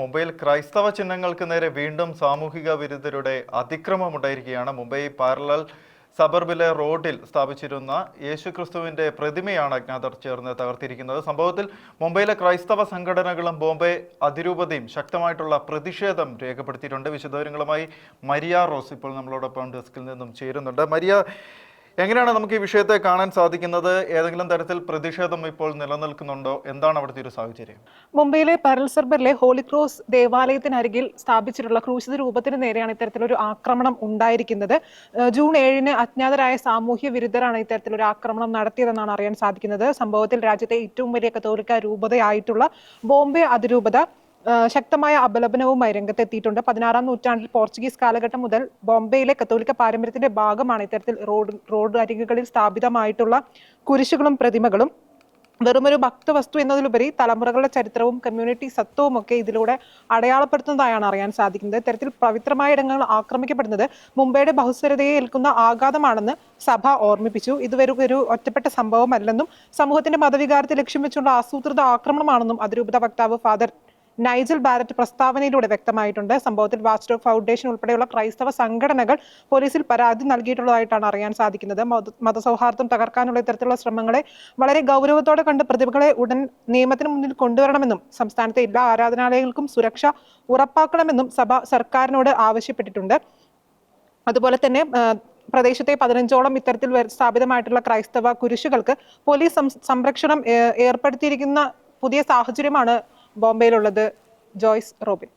മുംബൈയിൽ ക്രൈസ്തവ ചിഹ്നങ്ങൾക്ക് നേരെ വീണ്ടും സാമൂഹിക വിരുദ്ധരുടെ അതിക്രമമുണ്ടായിരിക്കുകയാണ്. മുംബൈ പാരലൽ സബർബിലെ റോഡിൽ സ്ഥാപിച്ചിരുന്ന യേശുക്രിസ്തുവിന്റെ പ്രതിമയാണ് അജ്ഞാതർ ചേർന്ന് തകർത്തിരിക്കുന്നത്. സംഭവത്തിൽ മുംബൈയിലെ ക്രൈസ്തവ സംഘടനകളും ബോംബെ അതിരൂപതയും ശക്തമായിട്ടുള്ള പ്രതിഷേധം രേഖപ്പെടുത്തിയിട്ടുണ്ട്. വിശദവിവരങ്ങളുമായി മരിയ റോസ് ഇപ്പോൾ നമ്മളോടൊപ്പം ഡെസ്കിൽ നിന്നും ചേരുന്നുണ്ട്. മരിയ, എങ്ങനെയാണ് നമുക്ക് ഈ വിഷയത്തെ കാണാൻ സാധിക്കുന്നത്? ഏതെങ്കിലും തരത്തിൽ പ്രതിഷേധം ഇപ്പോൾ നിലനിൽക്കുന്നുണ്ടോ? എന്താണ് അവിടുത്തെ ഒരു സാഹചര്യം? മുംബൈയിലെ പാരൽ സർബറിലെ ഹോളി ക്രോസ് ദേവാലയത്തിനരികിൽ സ്ഥാപിച്ചിട്ടുള്ള ക്രൂശിത രൂപത്തിന് നേരെയാണ് ഇത്തരത്തിലൊരു ആക്രമണം ഉണ്ടായിരിക്കുന്നത്. ജൂൺ 7-ന് അജ്ഞാതരായ സാമൂഹ്യ വിരുദ്ധരാണ് ഇത്തരത്തിലൊരു ആക്രമണം നടത്തിയതെന്നാണ് അറിയാൻ സാധിക്കുന്നത്. സംഭവത്തിൽ രാജ്യത്തെ ഏറ്റവും വലിയ കത്തോലിക്ക രൂപതയായിട്ടുള്ള ബോംബെ അതിരൂപത ശക്തമായ അപലപനവുമായി രംഗത്തെത്തിയിട്ടുണ്ട്. 16-ാം നൂറ്റാണ്ടിൽ പോർച്ചുഗീസ് കാലഘട്ടം മുതൽ ബോംബെയിലെ കത്തോലിക്ക പാരമ്പര്യത്തിന്റെ ഭാഗമാണ് ഇത്തരത്തിൽ റോഡ് അരികുകളിൽ സ്ഥാപിതമായിട്ടുള്ള കുരിശുകളും പ്രതിമകളും. വെറുമൊരു ഭക്തവസ്തു എന്നതിലുപരി തലമുറകളുടെ ചരിത്രവും കമ്മ്യൂണിറ്റി സത്വവും ഒക്കെ ഇതിലൂടെ അടയാളപ്പെടുത്തുന്നതായാണ് അറിയാൻ സാധിക്കുന്നത്. ഇത്തരത്തിൽ പവിത്രമായ ഇടങ്ങൾ ആക്രമിക്കപ്പെടുന്നത് മുംബൈയുടെ ബഹുസ്വരതയെ ഏൽക്കുന്ന ആഘാതമാണെന്ന് സഭ ഓർമ്മിപ്പിച്ചു. ഒരു ഒറ്റപ്പെട്ട സംഭവമല്ലെന്നും സമൂഹത്തിന്റെ മതവികാരത്തെ ലക്ഷ്യം വെച്ചുള്ള ആസൂത്രിത ആക്രമണമാണെന്നും അതിരൂപത വക്താവ് ഫാദർ നൈജൽ ബാരറ്റ് പ്രസ്താവനയിലൂടെ വ്യക്തമായിട്ടുണ്ട്. സംഭവത്തിൽ വാച്ച്ഡോഗ് ഫൗണ്ടേഷൻ ഉൾപ്പെടെയുള്ള ക്രൈസ്തവ സംഘടനകൾ പോലീസിൽ പരാതി നൽകിയിട്ടുള്ളതായിട്ടാണ് അറിയാൻ സാധിക്കുന്നത്. മതസൗഹാർദ്ദം തകർക്കാനുള്ള ഇത്തരത്തിലുള്ള ശ്രമങ്ങളെ വളരെ ഗൗരവത്തോടെ കണ്ട് പ്രതികളെ ഉടൻ നിയമത്തിന് മുന്നിൽ കൊണ്ടുവരണമെന്നും സംസ്ഥാനത്തെ എല്ലാ ആരാധനാലയങ്ങൾക്കും സുരക്ഷ ഉറപ്പാക്കണമെന്നും സഭ സർക്കാരിനോട് ആവശ്യപ്പെട്ടിട്ടുണ്ട്. അതുപോലെ തന്നെ പ്രദേശത്തെ 15ഓളം ഇത്തരത്തിൽ സ്ഥാപിതമായിട്ടുള്ള ക്രൈസ്തവ കുരിശുകൾക്ക് പോലീസ് സംരക്ഷണം ഏർപ്പെടുത്തിയിരിക്കുന്ന പുതിയ സാഹചര്യമാണ് ബോംബെയിലുള്ളത്. ജോയ്സ് റോബിൻ.